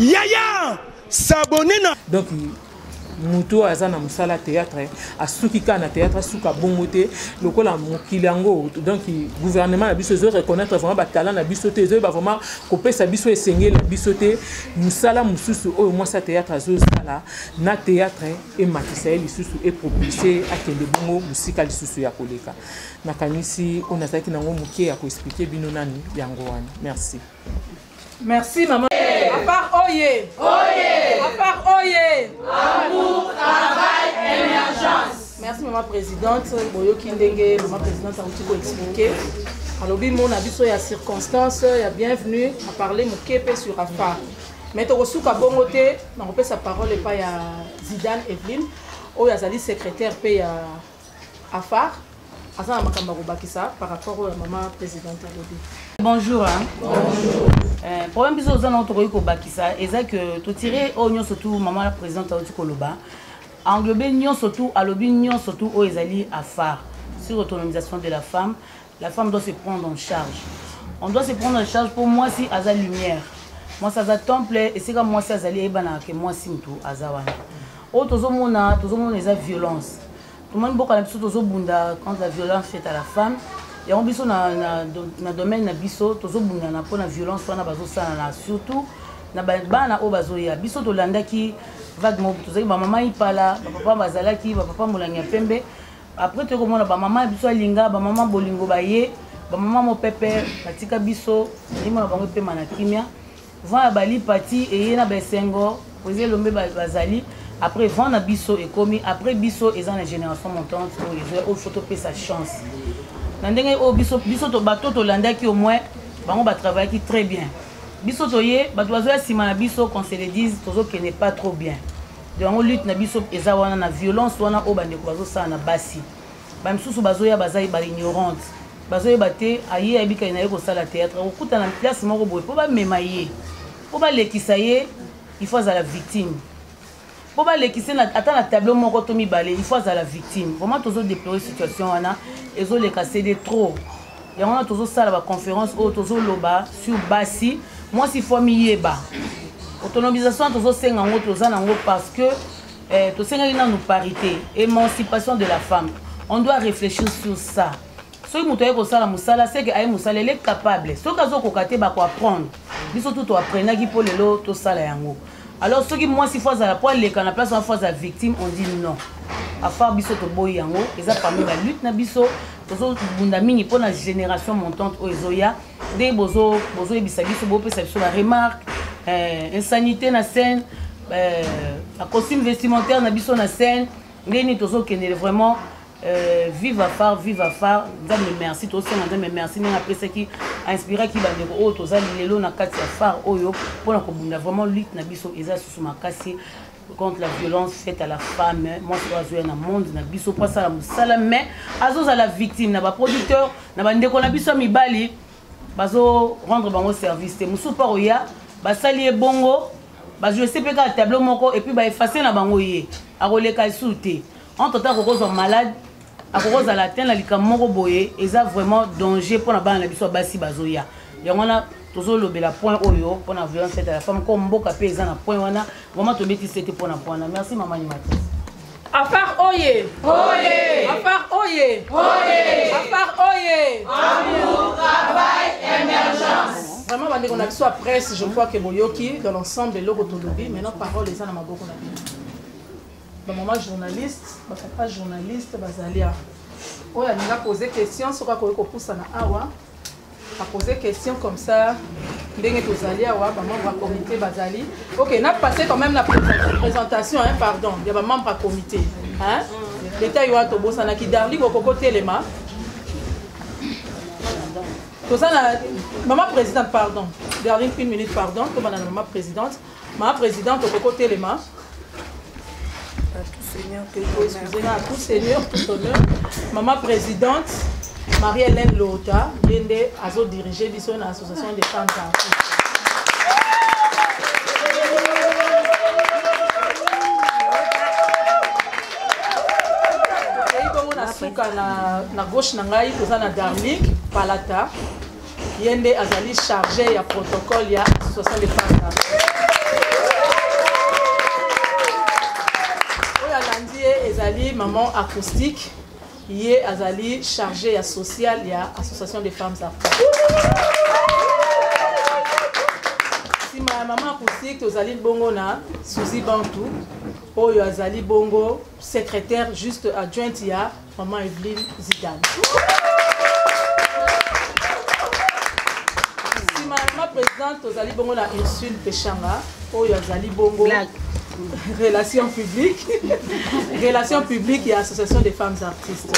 Yaya s'abonner na. Donc muto azana musala théâtre asuki kana théâtre suka bongote lokola mokilango donc gouvernement na biso zo reconnaître vraiment ba talent na biso te zo ba vraiment kopesa biso esengeli na biso te musala mususu oyo moi sa théâtre zo sala na théâtre et matisa lisusu et propulser akende bongo musika lisusu ya koleka nakanisi on azaki nango mukie ya ko expliquer bino nani yango wana. Merci. Merci maman. À part oye. Oye. À part oye. Amour, travail, émergence. Merci maman présidente. Boyo Kindenge, maman présidente a aussi expliqué. Alors bi mon abiso ya circonstance, ya bienvenue à parler mon kepe sur Afar. Mais to suka bongote, na repé sa parole pas ya Zidane Evelyne, o ya zali secrétaire pe ya Afar. Asa makamba robakisa par rapport à maman présidente Alobi. Bonjour. Hein. Bonjour. Problème biso za na to ko bakisa eza que to tirer oignon surtout maman la présidente Alobi Koloba. Englober nyon surtout Alobi nyon surtout o ezali Afar sur l'autonomisation de la femme doit se prendre en charge. On doit se prendre en charge pour moi si aza lumière. Moi ça za temple et c'est comme moi si azali ebana que moi si mtu azawana. O tozo mona eza violence. Tout le monde beaucoup la biso tozo bunda contre la violence faite à la femme. Et on biso na domaine na biso tozo bunda na pona violence wana bazo sana na surtout na bana o bazo ya biso to landaki vaguement tozaki ba maman ipala ba papa bazalaki ba papa molanya pembe après to komona ba maman biso alinga ba maman bolingo baye ba maman mo pepe batika biso ndimo na bango pe mana kimia vent bali parti et na besengo poser lombe bazali. Après vendre biso et commis après biso et dans la génération montante au photo pe sa chance. Nandenge o biso to bato to landaki au moins bango ba travailler très bien. Biso to ye ba dozo ya sima na biso qu'on se le dise tozo que n'est pas trop bien. Donc on lutte na biso eza wana na violence wana o bande ko bazo sa na basi. Ba msusu bazo ya bazai ba ignorante. Bazo ba te ayi abika ina ko sala théâtre o kuta na place moko boye po ba memaye. Po ba lekisa ye il faut à la victime. Pour les qui sont attends la tableau mon côté mi balé il faut à la victime vraiment toujours déplorer situation wana et zo les casser de trop et on a toujours ça la conférence au toujours loba sur basi moi si faut mi yeba autonomisation toujours senga ngo tozana ngo parce que to senga ina nous parité émancipation de la femme on doit réfléchir sur ça soki muto yeko sala musala c'est que ay musala elle est capable soki azo kokate ba ko apprendre biso tout to apprendre ki po lelo to sala yango. Alors ceux qui moi si fois à la poêle les canapes place en fois à victime on dit non. À faire biso to boy yango et ça parmi la lutte na biso tozo bunda mingi pour la génération montante o ezoya des bozo ebisa biso bo pe sa biso la remarque insanité na scène la costume vestimentaire na biso na scène ngeni tozo kenele vraiment vive à phare, dame merci, toi aussi, madame merci, n'a appelé ça qui a inspiré qui va dire oh, tous les lots na katia phare, oh yo, pour la commune vraiment lutte na biso eza sous ma casse contre la violence faite à la femme. Moi, je dois jouer dans le monde, na biso pas ça la musala, mais azos à la victime, na ba producteur, na ba ndeko na biso mi bali, bazo rendre bango service. Te musu pa oya, ba sali bongo, ba jouer CPK à tableau moko et puis ba effacer na bango yé, a roleka souté. En total, qu'on malade. À cause de la terre, la likamoro boye, et ça vraiment danger pour la bande la biso basi bazoya. Et on a toujours le bel point oyo pour la violence faite à la femme comme beaucoup de gens à point wana vraiment tomber c'était pour la point. Merci maman animatrice. À part oye, oye, à part oye, oye, à part oye. Amour, travail, émergence. Vraiment, on a besoin de presse, je crois que Boyoki dans l'ensemble de l'Ogotolobi, maintenant parole les gens à ma beaucoup la vie. Maman journaliste, papa journaliste, bazalia. Oh, elle a posé question sur quoi qu'on pousse na awa. A posé question comme ça. Dengue tozali awa, maman va comité bazali. OK, n'a passé quand même la présentation hein, pardon. Il y a membre comité. Hein? L'état yo to bossa na ki darli ko côté les ma. Maman présidente pardon. Darling une minute pardon, comme maman présidente. Maman présidente au côté les ma. Seigneur, excusez-moi, à tout Seigneur, tout honneur. Maman présidente, Marie-Hélène Lota, Yende, Azo dirigé une association de femmes artistes. Na gauche na ngai na Darlik Palata Yende azali chargé ya protocole ya association de femmes artistes. maman acoustique yé azali chargé ya social ya association des femmes artistes. Si ma maman acoustique tozali bongo na Suzy Bantou oyo azali bongo secrétaire juste adjointe ya maman Evelyne Zidane. Si ma maman présidente tozali bongo na Ursule Pechanga oyo azali bongo relations publiques et association des femmes artistes.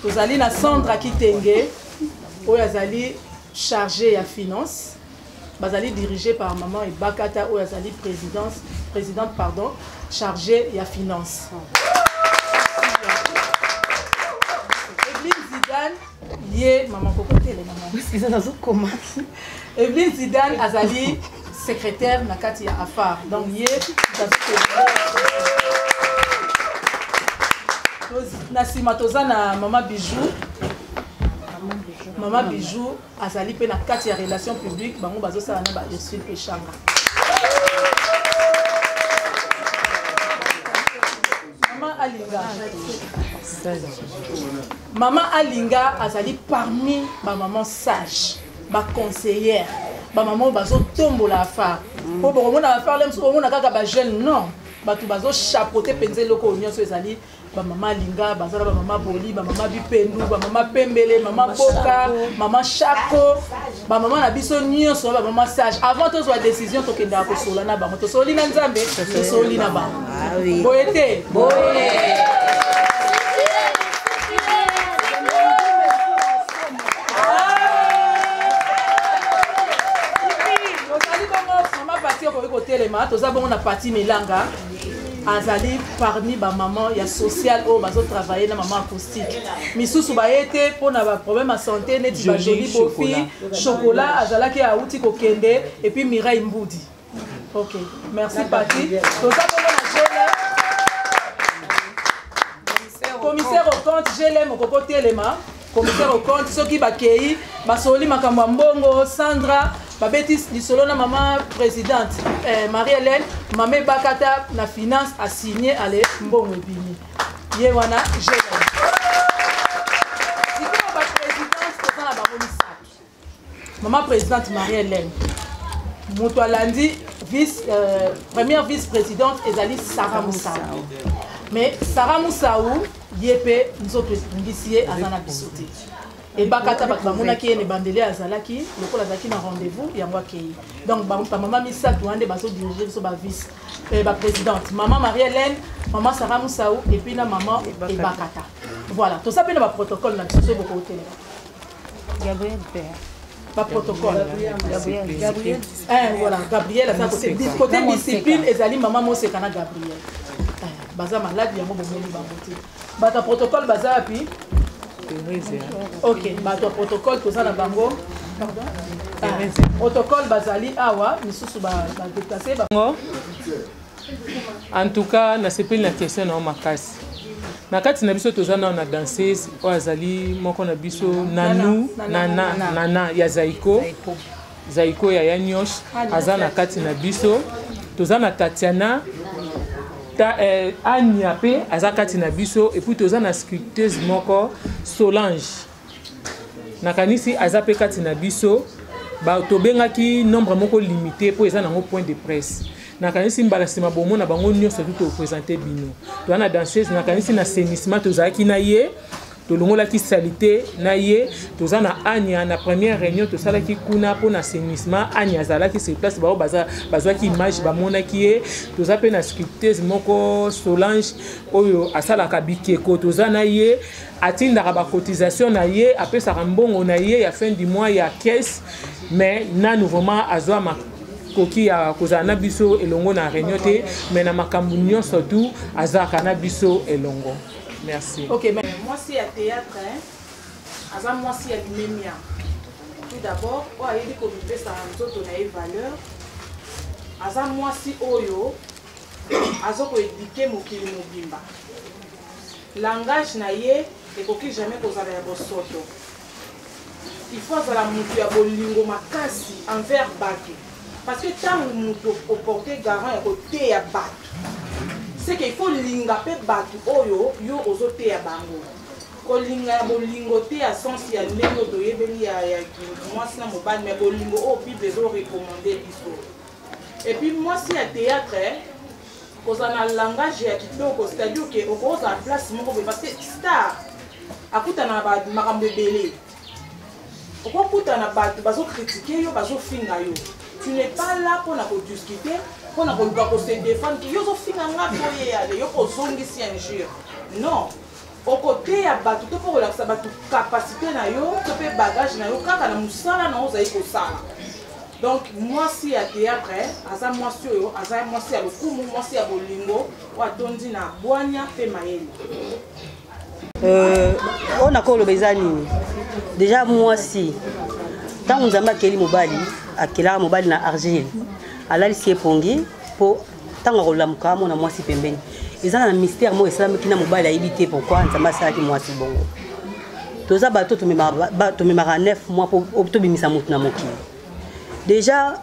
Tozali na Sandra Kitenge oyo azali chargée ya finance. Bazali dirigé par maman et Bakata oyo azali présidente pardon, chargée ya finance. Evelyne Zidane yé maman cocoté les mamans. Evelyne Zidane azali secrétaire na kati ya affaire. Donc yé nasima toza na maman Bijou. Maman Bijou azali pe na kati ya relations publiques bango bazo sala na ba Ursule Pechanga. Maman Alinga azali parmi ba maman sage, ba conseillère, ba maman bazo tombola affaire. Po bo na affaire lem so na kaka ba jeune non, ba tu bazo chapeauter penze loko nyonso ezali ba maman Alinga, bazala ba maman Boli, ba maman Bipendu, ba maman Pembele, maman Boka, maman Chako, ba maman na biso nyonso ba maman sage. Avant to soit décision to kenda ko sola na ba to soli na Nzambe, to soli na ba. Boyete, boye. Toza bongo na parti Melanga azali parmi ba maman ya social o bazo travailler na maman acoustique misusu ba été pour na ba problème à santé neti ba joli bofi chocolat azala ki a outi ko kende et puis Mireille Mboudi. OK, merci Pati. Toza bongo na commissaire au compte GLM au côté Telema commissaire au compte ceux qui ba kei basoli makambo mbongo Sandra Babetis lisolo na maman présidente Marie-Hélène Mamé Bakata na finance a signé ale mbongo bini ye wana je siko ba présidente ko na ba bonisaki maman présidente Marie-Hélène moto alandi première vice-présidente ezali Sarah Moussaou mais Sarah Moussaou yepe nzoto ngisiye azana bisote et Bakata bamona ki ne bandele azalaki lokola azaki na rendez-vous yango akei donc maman Missa Touande baso diriger so ba vice ba présidente maman Marie-Hélène maman Sarah Moussaou et puis na maman et Bakata voilà tout ça pe na ba protocole na biso beaucoup hôtel Gabriel Père pas protocole Gabriel voilà Gabriel ça côté discipline ezali maman Mose kana Gabriel baza malade yango bomoni bangote bata protocole baza api OK, bato protocole toza na bango. Protocole bazali awa misusu ba déplacer bango. En tout cas, na sepeli na question na makasi. Na kati na biso toza na danseuse o azali moko na biso nana ya Zaiko ya Yanyosh azana kati na biso toza na Tatiana Anya pe azakati na biso et puis toza na sculpteuse moko Solange nakanisi azape kati na biso ba tobengaki nombre moko limité pour eza nango point de presse nakanisi mbala sima bomo na bango nyonso tout représenter bino toza na danseuse nakanisi na sénissement tozaki na ye tolongolaki salité na ye toza na Anya na première réunion tosalaki kuna po na assainissement Anya azalaki sur place bao bazwaki image bamonaki ye toza pe na sculpteuse moko Solange oyo asalaka bikeko toza na ye atindaka ba cotisation na ye apesaka mbongo na ye ya fin du mois ya caisse mais na nouveau azwa koki ya kozala na biso elongo na réunion te mais na makambo nyonso tout azaka na biso elongo. Merci. OK, mais moi si à théâtre aza moi si à limemia. Tout d'abord, o ayebi ko pesa nzoto na valeur. Aza moi si oyo azoko éduquer mokili mobimba. Langage na ye ekoki jamais kozala ya bosoto. Il faut azala mutu ya bolingo makasi envers baki. parce que tant que porter garant et côté à battre c'est qu'il faut lingaper battre oyo yo ozote ya bango kolinga bolingote à sens ya ndenge doyebeli ya moi c'est mobile mais bolingo au bible zo recommander biso et puis moi c'est à théâtre cause on a langage ya kitoko c'est-à-dire que au cause en place moko parce que star akutana ba makambo belé okokutana bato bazo critiquer yo bazo finga yo tu n'es pas là pour discuter pour se défendre yo zo finga nga boye ya yo ko zongisi injure non au côté ya bato to pour relaxer bato capacité na yo to pe bagage na yo kaka na musala na oza iko sala donc moi si à théâtre aza moi si yo aza moi si ya lokumu moi si ya bolingo wa tondi na bwanya pe mayeli on a encore le bezani déjà moi si tant on zamba keli mobali akela mobali na argile alali si epongi po tant on lamuka mona moi si pembeni ezana na mystère mo esala kina mobali ayibité pourquoi nzamba sala ki moi si bongo toza bato to mema 9 mois pour obtobimisa mutu na mokili déjà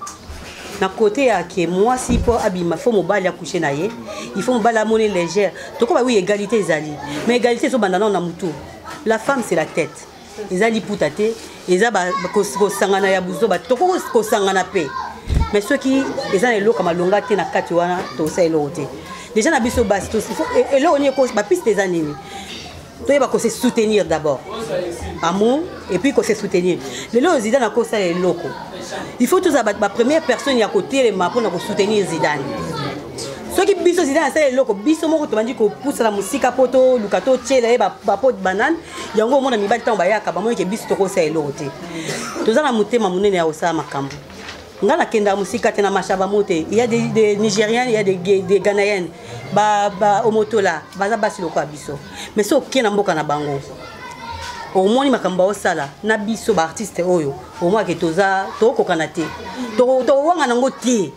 na côté à que moi si pour abima faut mobile accoucher na ye il faut mobile à monnaie légère donc oui égalité ezali mais égalité so bandana na mutu la femme c'est la tête ezali putate eza ba ko sangana ya buzo ba to ko sangana pe mais ceux qui ezali lo kama longa te na kati wana to sa elote déjà na biso basi to il faut et là on est ko ba piste des années to yeba ko se soutenir d'abord amour et puis ko se soutenir les lo zidana ko sa les locaux. Il faut tous abattre la première personne à côté de ma pour soutenir Zidane. Ceux qui biso Zidane c'est le loco biso moko to bandi ko pousse la musique poto lukato tchela ba pot banane yango mona mibali tan ba yaka ba mo ke biso to ko c'est l'autre. Tous na mutema munene ya osama makambo. Ngana kenda musique tena machaba moté il y a des Nigériens il y a des Ghanéens ba omotola baza basi loko biso. Mais so kena mboka na bango. Au moins makambo osala na biso ba artiste oyo au moins que toza to kokanate to wanga nango ti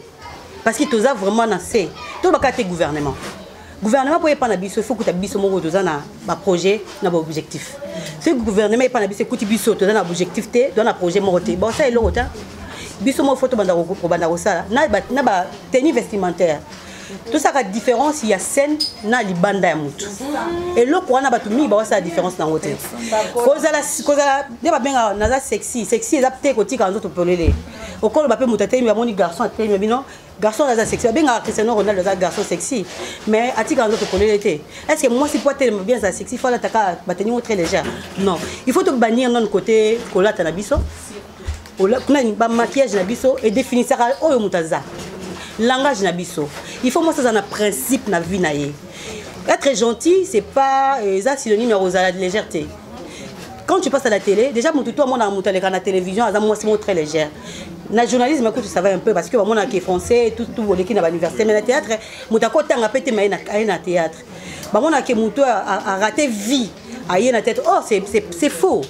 parce que toza vraiment na c'est to bakate gouvernement pour pas na biso il faut que ta biso moko toza na ba projet na ba objectif ce gouvernement pas na biso kuti biso toza na objectif te do na projet moko te bon ça eloko ta biso mo photo banda ko banda osala na ba tenue vestimentaire. Tout ça a différence, il y a scène na libanda ya mutu. Et là pour na batu mi ba sa différence na hotel. Koza deba benga naza sexy ezapte koti kanzo to pelele. Okolo ba pe mutate mi amoni garçon ate mi bino garçon naza sexy. Benga Cristiano Ronaldo naza garçon sexy. Mais ati kanzo to pelele te. Est-ce que moi si pour tellement bien ça sexy faut la taka bateni très légère. Non, il faut te bannir non côté kolata na biso. Ola kuna ba maquillage na biso et définir ça oyo mutaza. Langage na biso. Il faut moi ça un principe na vie na ye. Être gentil, c'est pas ça synonyme à la légèreté. Quand tu passes à la télé, déjà mon tuto moi na la télévision, ça moi c'est très légère. Na journalisme écoute ça va un peu parce que moi qui est français tout qui na l'université mais na théâtre, mutako tanga pété mais na théâtre. Ba moi qui muto a raté vie. Aïe na tête oh c'est faux.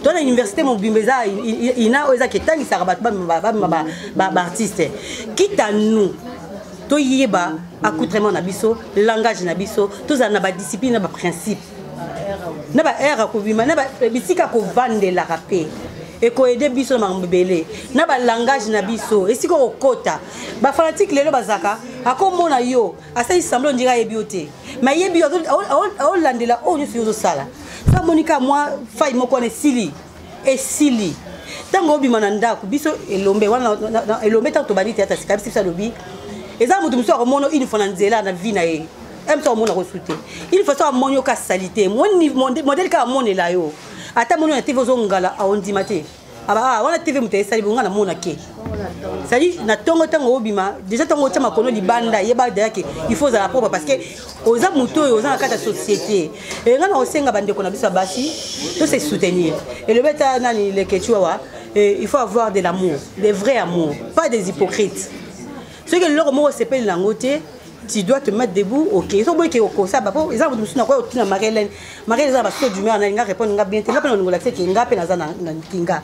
Dans l'université mon bimbeza il a oza qui tangi ça rabat ba artiste. Quitte à nous to yeba accoutrement na biso, langage na biso, tous na ba discipline na ba principe. Na ba era ko bima na ba bisika ko vande la rapé. Et ko aider biso na mbele. Na ba langage na biso, esiko ko kota. Ba fanatique lelo bazaka, akomona yo, asa semblant ndira yebioté. Mais yebi o landela o nyo yo sala. Ça Monica moi faille moko ne sili et sili. Tango obima na ndako biso elombe wana elombe tanto badi théâtre c'est comme si ça lobi. Et ça, je me suis dit, il faut que la vie na ye. Il faut que ka salité. Modèle ka mon la yo. Ata mon na TV zongala a ondi mate. Aba wana TV mute sali bonga na mona ke. Sali na tongo obima. Déjà tongo tama kono libanda yeba dereke. Il faut za la propre parce que oza muto oza na kata société. Et ngana osenga bande ko na biso basi, to se soutenir. Et le beta nani le kechuwa, il faut avoir de l'amour, des vrais amours, pas des hypocrites. Ce que leur mot s'appelle langoté, tu dois te mettre debout, ok. Ils sont bons qui ont ça, papa. Ils ont dit que quoi, tu n'as Marie-Hélène. Marie-Hélène va se dumer, on a répondre, on a bien, on a pas l'accès qui n'a pas na kinga.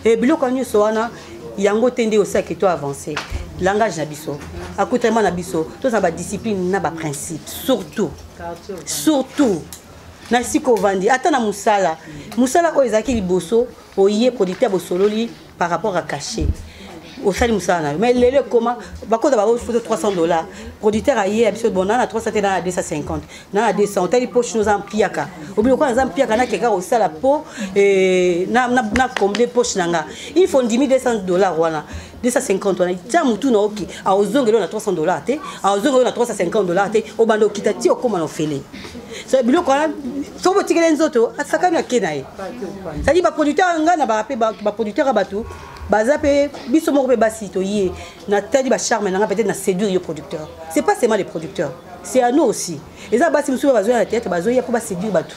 Et bilo quand nous soana, yango tende au sac et toi avancer. Langage nabiso, accoutrement nabiso, tout ça va discipline, n'a pas principe, surtout. Na siko vandi, attends na musala o ezaki liboso, o yé producteur bosololi par rapport à cacher. au sali musana mais lelo comment bakoza ba photo $300 producteur aye biso bon na 300 na 250 na 200 tali poche nous en piaka obilo kwa en piaka na keka au sala po na combler poche nanga il faut $200 wana 250 wana tia mutu na oki a ozongelo na $300 te a ozongelo na $350 te obando kitati okoma na ofele so bilo kwa so botikele nzoto asakana kenaye ça dit ba producteur ngana ba producteur abatu bazape biso moko pe basi to yé na tadi ba charme na peut-être na séduire le producteur c'est pas seulement les producteurs c'est à nous aussi et ça basi musu bazo na tête bazo ya pour ba séduire batu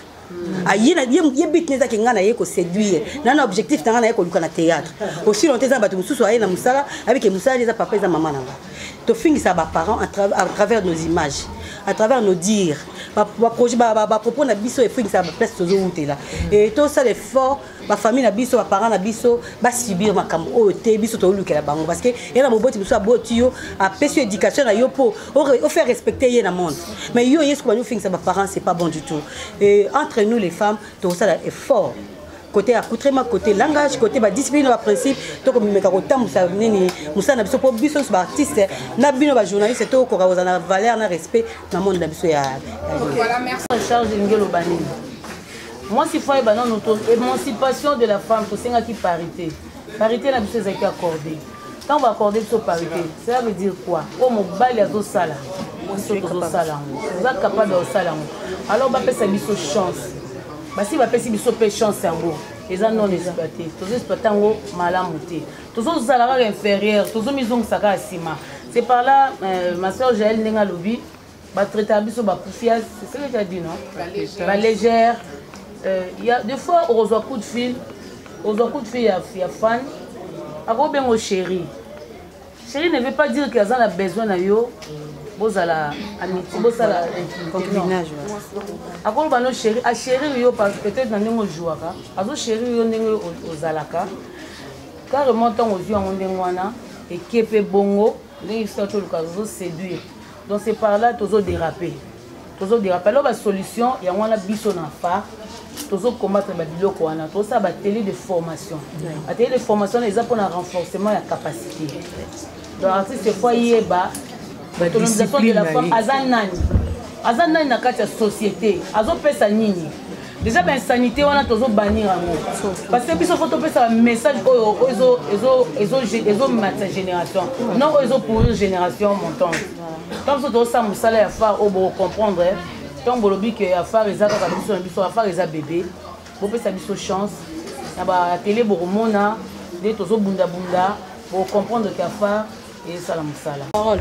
ayina ye bit neza ke ngana ye ko séduire na objectif na ngana ye ko luka na théâtre aussi longtemps za batu mususu ayena musala avec musala les papa za maman nanga to finisa ba parents à travers nos images à travers nos dires ba projet ba propos na biso et finisa ba place tozo utela et tout ça l'effort ba famille na biso ba parents na biso ba subir makambo o te biso to lukela bango parce que ela moboti biso aboti yo a pesi éducation na yo po o faire respecter ye na monde mais yo yesko ba nous finisa ba parents c'est pas bon du tout et entre nous les femmes tout ça effort côté accoutrement côté langage côté ba discipline ba principe to ko meka ko tamusa nini musana biso po biso ba artiste na bino ba journaliste to ko ka na valeur na respect na monde na biso ya voilà merci Charles Ngelo Banini. Moi, si faut émancipation de la femme, pour qui parité. Parité, la biso a été accordée. Quand on va accorder cette parité, ça veut dire quoi? Oh, mon bal est au sala. Vous êtes capable de sala. Alors, on va faire sa biso chance. Si on va faire sa biso chance, c'est un beau. Les gens non exploités. Tous les exploitants malamutés. Tous les salaires inférieurs. Tous les maisons qui sont à Sima. C'est par là, ma soeur Jaël Nenga Lobi, va traiter la biso c'est ce que tu as dit, non? La légère. Il y a des fois on reçoit coup de fil, il y a fan, alors bien au chéri. Chéri ne veut pas dire qu'il a besoin de yo, vous allez amitié, vous allez concubinage. Alors ben chéri, à chéri yo peut-être dans nos jours, alors chéri yo n'est aux alaka, carrément tant aux yeux en ondengwana et qui est bongo, les histoires tout le cas vous séduire. Donc c'est par là toujours déraper. Toujours déraper. Alors la solution, il y a un biso na fa. Toujours combattre les biloko wana, tout ça télé de formation. La télé de formation les pour un renforcement de la capacité. Donc artiste c'est fois yeba l'autonomisation de la femme azanani na kati ya société, azo pesa nini. Déjà ben sanité wana toujours bannir ngo. Parce que biso faut pesa un message ezo mata génération. Non ezo pour une génération montante. Comme ça ça musala ya fa au bon comprendre. Tant bolobi que affaire ezaka ka biso affaire eza bébé bo pesa biso chance na ba télé boromona de tozo bunda pour comprendre que affaire et ça la musala parole.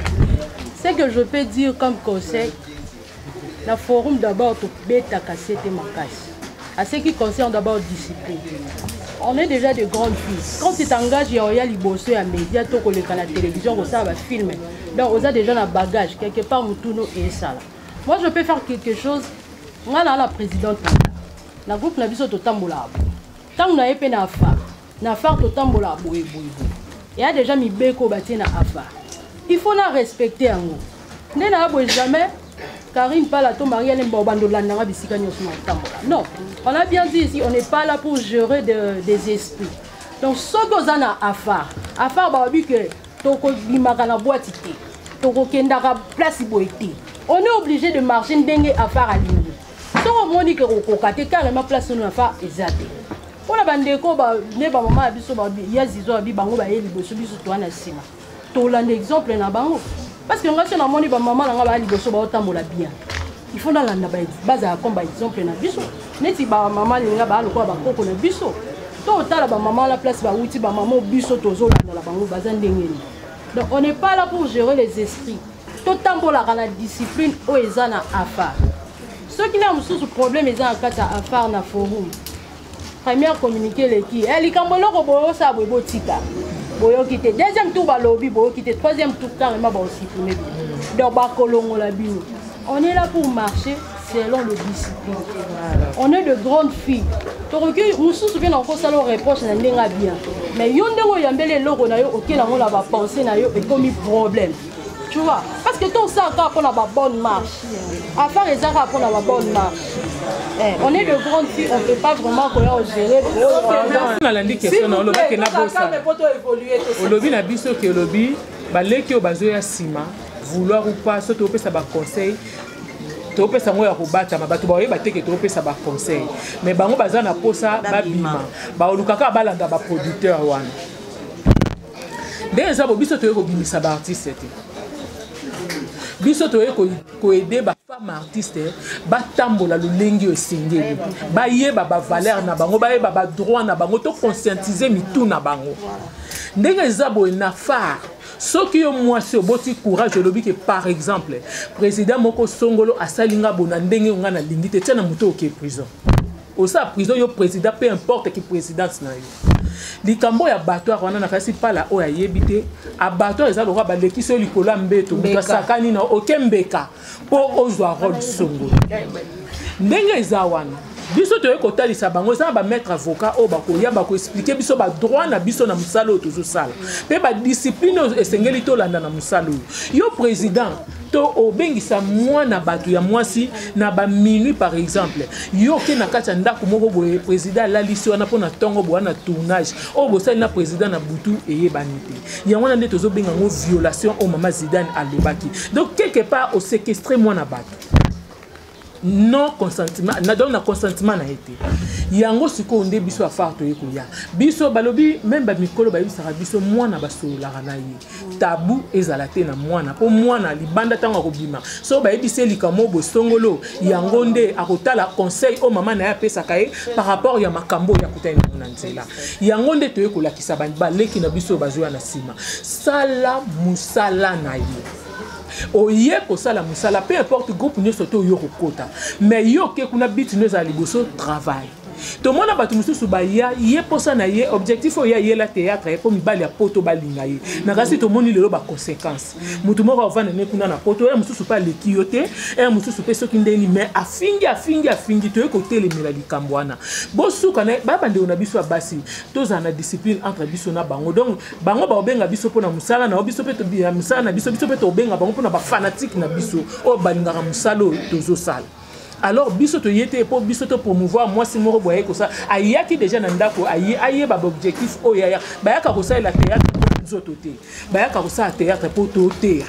Ce que je peux dire comme conseil, la forum d'abord to beta cassette makasi. À ce qui concerne d'abord discipline. On est déjà de grandes filles. Quand tu t'engages, il y a liboso à médias, to koleka na télévision, ça va filmer. Donc on a déjà un bagage quelque part mutuno et ça. Moi, je peux faire quelque chose. Moi, la présidente, le groupe n'a pas de tambola. Tant qu'on a épé na affaire de tambola. Il y a déjà mis beko bâti na affaire. Il faut la respecter en nous. N'est n'a jamais. Karine pas la tombe Marielle Mbobando Landanga bisika nyoso na tambola. Non, on a bien dit ici, on n'est pas là pour gérer des esprits. Donc, ce que on a affaire babi que toko bimaka na boîte té, toko kendaka place boité. On est obligé de marcher dengue à faire à l'île. Si on dit que on a carrément place sur l'affaire exacte. On a bandé ko ba ne ba maman biso ba ya zizo abi bango ba yeli boso biso to na sima. To l'un exemple na bango. Parce que ngasi na moni ba maman nga ba liboso ba otambola bien. Il faut dans la base comme par exemple na biso. Neti ba maman nga ba lokwa ba koko na biso. To otala ba maman la place ba uti ba maman biso tozo la na bango bazandengeni. Donc on n'est pas là pour gérer les esprits. Tout tambola la discipline au ezana affaire. Ceux qui n'ont pas de problème ils ont un affaire na forum. Première communiquer les qui. Elle ikambolo ko boyo sa boyo tika. Boyo kité deuxième tour ba lobby boyo kité troisième tour carrément ba aussi pour donc ba kolongo la bino. On est là pour marcher selon le discipline. On est de grandes filles. Donc nous souvent encore ça leur reproche na ndenga bien. Mais yondengo yambele loko na yo OK na on la va penser na yo et comme problème. Tu vois, parce que tout ça encore pour la bonne marche. Afin les arts pour la bonne marche. On est de grandes filles, on ne peut pas vraiment gérer. On a l'indiqué question on lobby que na bossa. On lobby na biso que lobby ba leki o bazo ya sima vouloir ou pas surtout au ça ba conseil. To pesa ngo ya kobata mabato ba yeba teke to pesa ba conseil. Mais bango baza na posa ba bima. Ba olukaka balanda ba producteur wana. Déjà biso to ko bimisa ba artiste te. Biso to ko aider ba femme artiste ba tambola lulengi osengeli. Ba yeba ba valeur na bango ba yeba ba droit na bango to conscientiser mitu na bango. Ndenge zabo na phare. Ce qui est moi, c'est un courage. Je le dis que par exemple, le président Moko Songolo a salinga bonandenge on a l'indité tiens na muto qui est prison. Au sa prison yo président peu importe qui présidence na yo. Likambo ya batoire wana na kasi pala o ya yebite abatoire eza lokwa ba leki so likola mbeto muta sakani na okembeka po ozwa rôle Songolo. Ndenge eza wana biso to ekotalisa bango eza ba maître avocat o ba ko ya ba ko expliquer biso ba droit na biso na musalo tozo sala pe ba discipline esengeli to landa na musalo yo président to obengisa mwana bato ya mwasi na ba minuit par exemple yo ke na kati ndako moko boye président la lisi wana pona tongo bo na tournage o bo sala na président na butu eyebani te ya wana nde tozo benga ngo violation o mama Zidane alobaki donc quelque part au séquestrer mwana bato non consentement na donc na consentement na été yango siko nde biso afar to ekoya biso balobi même ba mikolo ba bisaka biso mwana basola na ye tabu ezalate na mwana po mwana libanda tango kobima so ba ebise likamo bo Songolo yango nde akotala conseil o mama na ya pesa kae par rapport ya makambo ya kutana na nzela yango nde to ekolakisa ba leki na biso bazoya na sima sala musala na ye oye ko sala musala peu importe groupe nous soto yo kokota mais yo ke kuna bit nous a liboso travail to mona batu mususu ba ya ye posa na ye objectif o ya ye la théâtre e po mibali ya poto balinga ye na kasi to moni lelo ba conséquence mutu moko avana ne kuna na poto e mususu pa leki yo te e mususu pe soki ndeni mais afingi to ko telemela likambo wana bosuka na ba bande ona biso basi toza na discipline entre biso na bango donc bango ba obenga biso pona musala na biso pe to bia musala na biso pe to obenga bango pona ba fanatique na biso o balingaka musalo tozo sala. Alors biso to yete pour biso to promouvoir moi si moro boye ko ça ayaki déjà na ndako aye ba objectif o ya bayaka ko ça la théâtre zototé bayaka ko ça théâtre pour toté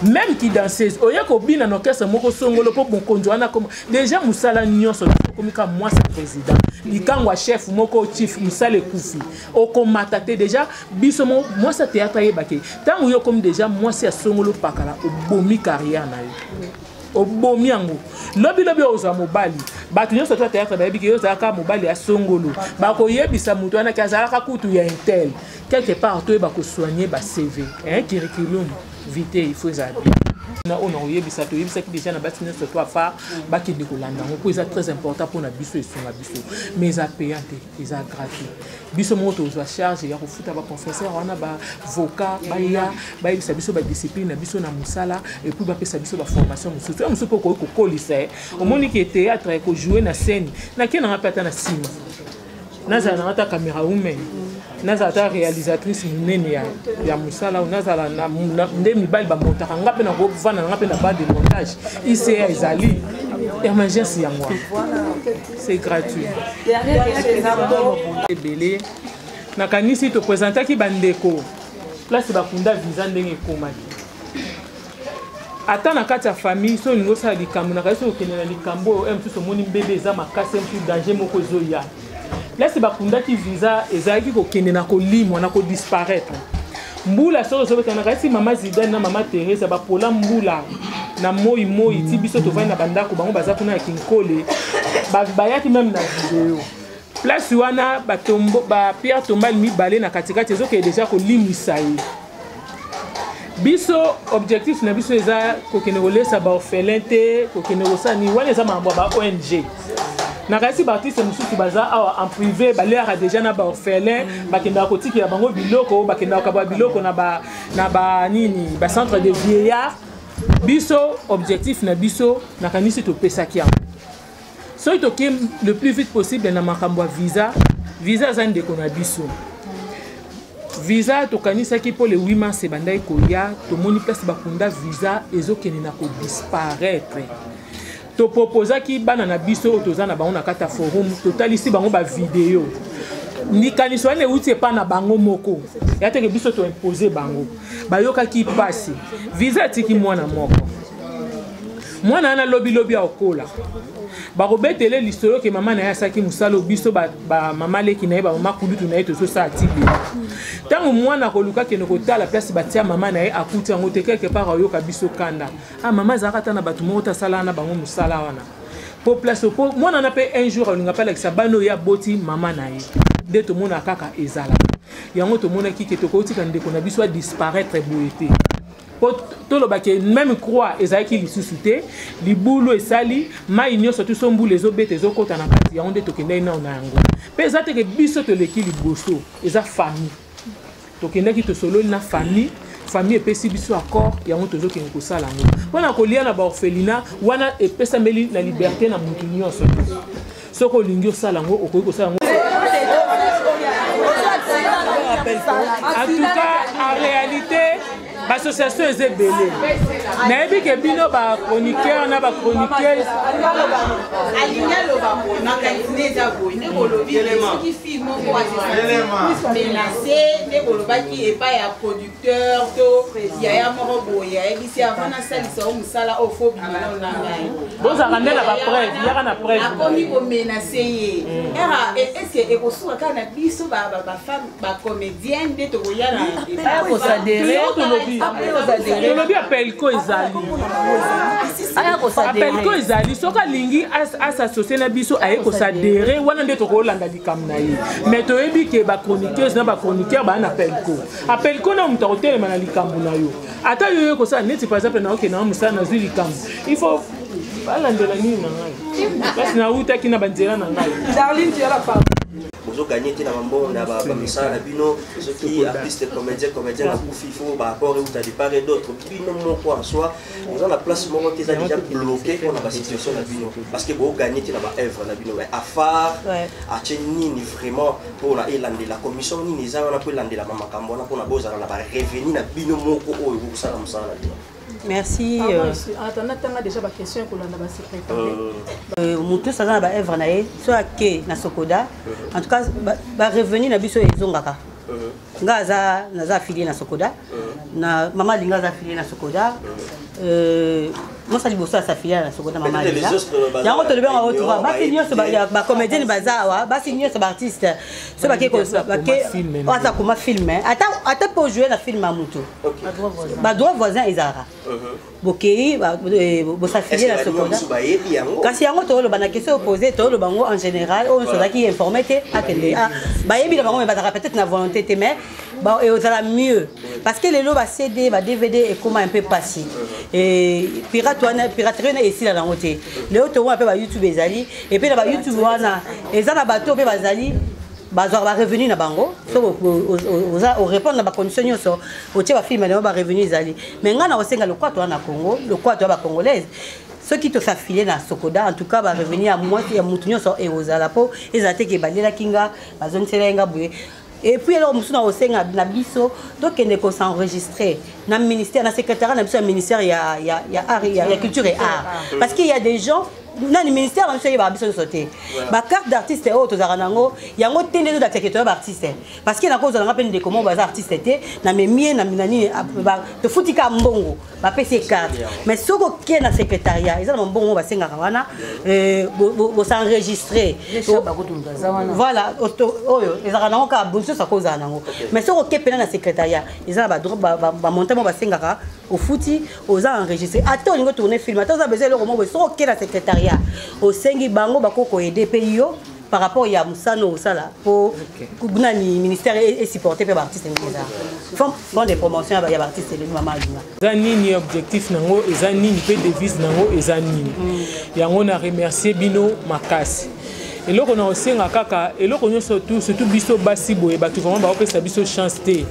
même qui danseuse oya ko bina no kesa moko Songolo po bon konjoana comme déjà musala nyonso komika moi c'est président likangwa chef moko chief musala kufi o komatate déjà biso moi c'est théâtre yebake tant yo comme déjà moi c'est Songolo pakala o bomi carrière na yo obomi yango lobi oza mobali bato nyonso to théâtre ba yebiki oza ka mobali ya Songolo ba ko yebisa mutu ana kazala ka kutu ya intel quelque part to ba ko soigner ba CV curriculum vitae il faut ça na on yebisa to yebisa ki déjà na basi nyonso to afa ba ki ndikolanda ngo c'est très important pour na biso et songa biso mais à payante ils a gratuit biso moto oza charge ya kofuta ba professeur wana ba avocat ba ya ba yebisa biso ba discipline na biso na musala et puis ba pesa biso ba formation mususu mususu ko kolisa au moni ki théâtre ko jouer na scène na kena ngapata na sima naza na ta caméra woman naza ta réalisatrice munene ya musala naza na nde mibali ba montaka ngape na ko vana ngape na bande de montage ICA ezali emergency ya moi c'est gratuit belé na kanisi to présenter ki bandeko place bakunda visa ndenge komaki ata na kati ya famille so lingo sa likambo na kasi okende na likambo mtuso moni mbebe za makasi mtu danger moko zoya place bakunda ki visa ezaki ko kende na kolimwa na ko disparaître mbula so so betana kasi mama Zidane na mama Teresa ba pola mbula na moi ti biso to vai na bandako bango baza kuna ya kinkole ba yaki même na vidéo place wana ba tombo ba Pierre Tombal mibale na katikati ezo ke déjà ko limisa ye biso objectif na biso eza ko kene kolesa ba orphelin te ko kene kosani wana eza mambo ba ONG na kasi artiste mususu baza en privé balera déjà na ba orphelin bakenda kotiki ya bango biloko bakenda ka ba biloko na ba nini ba centre de vieillards biso objectif na biso na kanisi to pesaki yango so to le plus vite possible na makambo visa za ndeko na biso visa tokanisaki pour le 8 mars ebanda ekoya tomoni place bakunda visa ezokende na kodisparaître topropozaki bana na biso oyo toza na bango na kata forum totalisi bango bavideo likaniso wana euti epa na bango moko ya teke biso toimpose bango bayokaki pasi visa atiki mwana moko mwana wana lobi aokola bakobetele lisolo ke mama na ye asaki mosala biso bamama leki na ye bamama kulutu na ye tozosa atibe ntango mwana akoluka kende kotala place batia mama na ye akuti yango te quelque part ayoka biso kanda mama azalaka ata na bato moko tasala na bango mosala wana po place po mwana na mpe un jour alinga mpe alakisa bana oyo aboti mama na ye nde tomona kaka ezala yango tomonaki ke tokotika ndeko na biso adisparaître boye te tolobaki même croix ezalaki lisusu te libulu esali mai nyonso tuso mbula ezobeta ezokota na kati yango nde tokendaki nao na yango mpe eza teke biso toleki liboso eza famille tokendaki tosololi na famille epesi biso accord yango tozokende kosala yango mpona kolia na baorphelina wana epesameli na liberté na motu nyonso soki olingi osala yango okoki kosala yango en tout cas en réalité l'association est belée. Naebi ke bino ba chroniqueur na ba chroniqueuse. Alinya lo ba na kaitine za boy ne bolobi ki film mo assistant. Menacé ne bolobaki e pa ya producteur to ya moko boy ya ebisi avant na salisa o musala o fo bimala na ngai. Boza rande na ba preuve, ya na preuve. Akomi ko menacé ye. Era est-ce que e ko suka kana biso ba femme ba comédienne de to ya na. Pas ko s'adhérer to lobi. Tolobi apelko ezali apelko ezali soki alingi asassocie na biso aye kosadere wana nde tokolanda likambo na ye mais toyebi ke bachroniqueuse na bachroniqueur baa na apelko na moto akotelema na likambo na yo ata yoyo kosala neti par exemple na okende na mosala nazwi likambo il faut balandela nini na ngai kasi nautaki na banzela na ngai Darline, tu as la parole. Vous gagnez la mambo na ba misala bino ceux qui artistes comédien na kufi faut ba rapport ou ta départ et d'autres bino moko en soi nous la place moko qui est déjà bloqué pour la situation na bino parce que vous gagnez la ba œuvre na bino à phare à teni ni vraiment pour la elande la commission ni za na pour elande la mama kambo na pour na boza na ba revenu na bino moko oyo vous sala musala bino. Merci. Attends, on a déjà ma question pour la secrétaire. Mutu ça na ba œuvre na ye soit ke na Sokoda. En tout cas ba revenu na biso ezongaka. Ngaza naza affilié na Sokoda. Na mama linga za affilié na Sokoda. Moi ça liboso sa affilié na Sokoda mama linga. Yango to le bien on retrouve ba finir ce ba comédienne bazawa, ba finir ce artiste. Ce ba ke ata kuma film. Ata pour jouer na film à Mutu. Ba droit voisin ezara. Bokei bo s'affilier na Sokoda. Kasi yango to lo bana question opposée to lo bango en général on se qui informé te akende ba yebi lo bango mais ba peut-être na volonté te mais ba et osala mieux parce que les lots ba CD ba DVD et comment un peu passé et piraterie na ici là dans côté les autres on peu ba YouTube ezali et puis na ba YouTube wana ezana bato pe bazali bazwa ba revenu na bango so au répondre na ba condition nyonso o tie ba film na ba revenu ezali mais ngana osenga le quoi toi na Congo le quoi toi ba congolaise ceux qui te s'affilier na Sokoda en tout cas va revenir à moi et à mutunyo so et aux alapo ezate ke balela kinga bazon selenga buye et puis alors musuna osenga na biso donc ene ko s'enregistrer na ministère na secrétariat na biso ministère ya culture et art parce qu'il y a des gens dans le ministère on sait ba biso sauter ba carte d'artiste et autres zaranango yango tende de secrétaire d'artiste parce qu'il na cause na peine de comment ba artiste était na memie na minani ba te futika mbongo ba PC carte mais soko ke na secrétariat ils ont mbongo ba senga wana bo s'enregistrer voilà oyo les zaranango ka bonso sa cause nango mais soko ke pena na secrétariat ils ont ba droit ba monter ba senga au fouti aux enregistrés attends on tourner film attends ça besoin le roman soko ke na secrétariat au sengi bango bakoko aider pays par rapport ya musano sala pour kunani ministère est supporté par artistes ngeza font des promotions ya artistes les mama linga zani ni objectif nango ezani ni pe devise nango ezani yango na remercier bino makasi eloko na osenga kaka eloko nyonso surtout biso basi boye bato vraiment baopesa biso chance te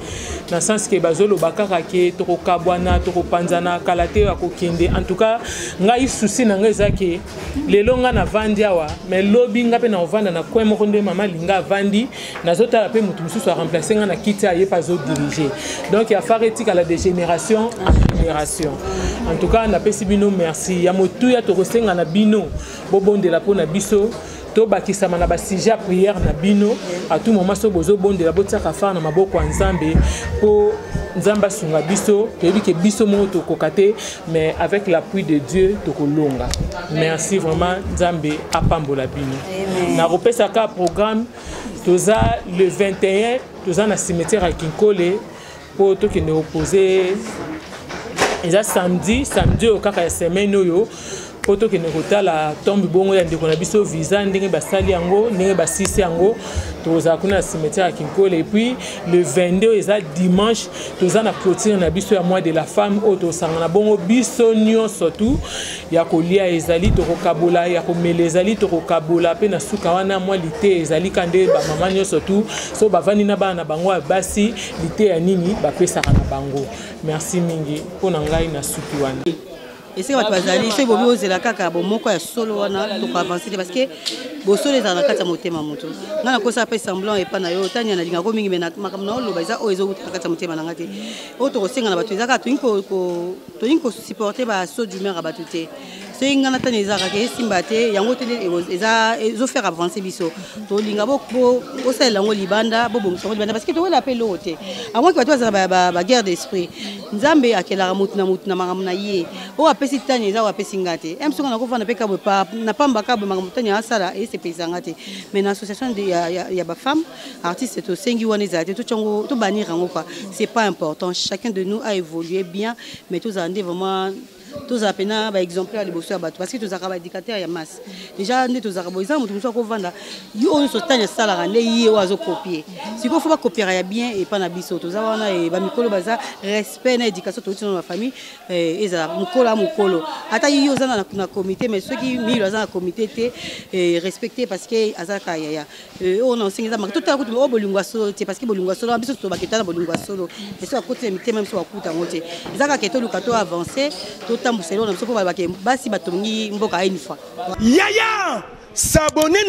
na sens ke bazoloba kaka ke tokokabwana tokopanzana kala te ya kokende en tout cas ngai souci na ngai eza ke lelo nga na vandi awa mais lobi nga mpe na ovanda na coin moko nde mama linga avandi nazotala mpe motu mosusu aremplace nga na kiti aye pa azodirige donc ya fare etikala de génération en génération en tout cas napesi bino merci ya motuya tokosenga na bino bobondela mpo na biso to bakisama na basija prière na bino à tout moment so bozo bondela botiaka far na maboko ya nzambe po nzambe asunga biso toyebi ke biso moko tokoka te mais avec l'appui de Dieu tokolonga merci vraiment nzambe apambola bino na kopesaka programme toza le 21 toza na cimetière ya Kinkole po tokende opose eza samedi au kaka ya semaine oyo poto ke nekotala tombe bongo ya ndeko na biso visa ndenge basali yango ndenge basisi yango toza kuna cimetière à Kinkole et puis le 22 eza dimanche toza na clôture na biso ya mois de la femme auto sangana bongo biso nyonso tout ya kolia ezali tokokabola ya komela ezali tokokabola pe na suka wana mwa lite ezali kande ba mama nyonso tout so bavandi na bana bango basi lite ya nini bapesaka na bango merci mingi pona ngai na suki wana. Et c'est votre bazali, c'est bobo zela kaka bo moko ya solo wana to avancer parce que bo solo za na kata motema moto. Ngana ko sa pe semblant et pas na yo tanya na linga ko mingi mena makamna o loba za o ezo kata motema na ngati. O to senga na batu za ka to inko supporter ba so d'humeur à batute. C'est ngana tanya za ka ke simba te yango te eza ezo faire avancer biso. To linga bo o sa lango libanda bo bo libanda parce que to la pe lote. À moins que batu za ba guerre d'esprit. Nzambe akela mutu na makamna ye. O apesi tani eza apesi ngate emsonga nakofana pe kabwe pa na pamba kabwe makamutani asala et c'est pesa ngate mais na association de ya ba femme artiste to sengi wana ezate to chango to banir ngo pa c'est pas important chacun de nous a évolué bien mais tous andé vraiment tous apena ba exemplaire de bosso bato parce que tous araba indicateur ya masse déjà ndé tous arabo isa mutu muso ko vanda yo on so tanya sala rande yi wazo copier siko faut pas copier ya bien et pas na biso tous wana e ba mikolo baza respect na éducation to dans la famille eza mukolo ata yo zana na comité mais ceux qui mi za na comité te respecter parce que azaka ya on enseigne ça tout à coup o bolingwa solo te parce que bolingwa solo biso to baketa na bolingwa solo et so à côté mité même so akuta ngote ezaka keto lukato avancer tambuselo na biso po basi batongi mboka une fois Yaya s'abonner